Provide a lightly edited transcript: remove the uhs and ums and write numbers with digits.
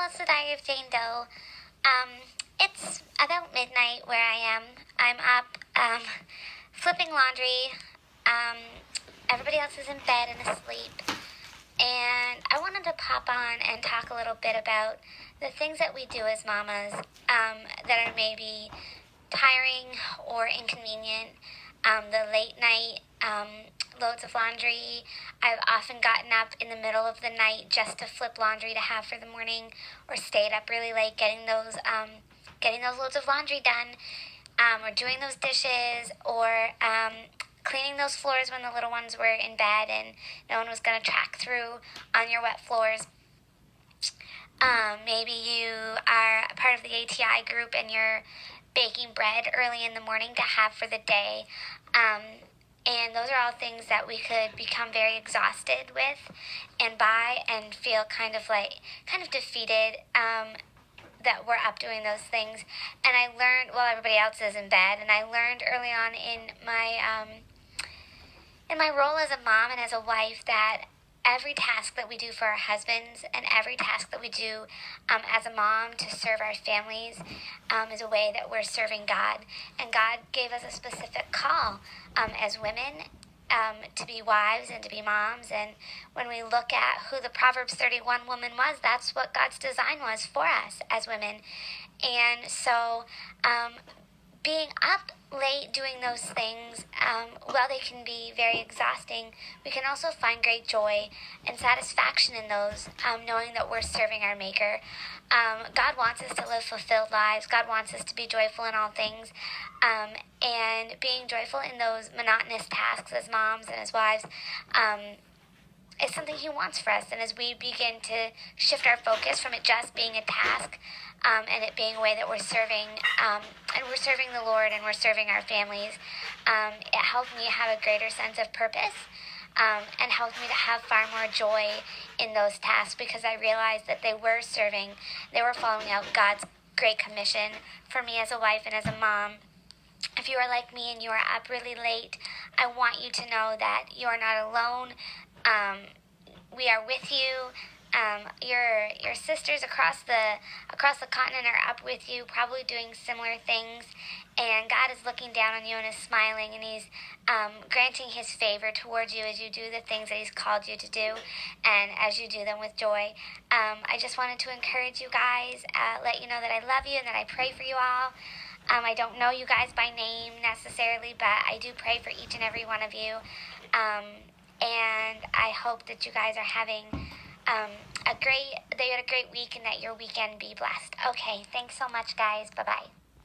it's the Diary of Jane Doe. It's about midnight where I am. I'm up, flipping laundry. Everybody else is in bed and asleep. And I wanted to pop on and talk a little bit about the things that we do as mamas that are maybe tiring or inconvenient. The late night loads of laundry. I've often gotten up in the middle of the night just to flip laundry to have for the morning, or stayed up really late getting those loads of laundry done, or doing those dishes, or cleaning those floors when the little ones were in bed and no one was going to track through on your wet floors. Maybe you are a part of the ATI group and you're baking bread early in the morning to have for the day. And those are all things that we could become very exhausted with and by, and feel kind of defeated that we're up doing those things. And I learned, while everybody else is in bed, and I learned early on in my role as a mom and as a wife, that every task that we do for our husbands and every task that we do as a mom to serve our families is a way that we're serving God. And God gave us a specific call as women to be wives and to be moms. And when we look at who the Proverbs 31 woman was, that's what God's design was for us as women. And so being up late doing those things, while they can be very exhausting, we can also find great joy and satisfaction in those, knowing that we're serving our Maker. God wants us to live fulfilled lives. God wants us to be joyful in all things, and being joyful in those monotonous tasks as moms and as wives is something He wants for us. And as we begin to shift our focus from it just being a task, and it being a way that we're serving, and we're serving the Lord and we're serving our families, it helped me have a greater sense of purpose, and helped me to have far more joy in those tasks, because I realized that they were following out God's great commission for me as a wife and as a mom. If you are like me and you are up really late, I want you to know that you are not alone. We are with you. Your sisters across the continent are up with you, probably doing similar things, and God is looking down on you and is smiling, and He's granting His favor towards you as you do the things that He's called you to do, and as you do them with joy. I just wanted to encourage you guys, let you know that I love you and that I pray for you all. I don't know you guys by name necessarily, but I do pray for each and every one of you, and I hope that you guys are having a great week, and that your weekend be blessed. Okay, thanks so much, guys. Bye-bye.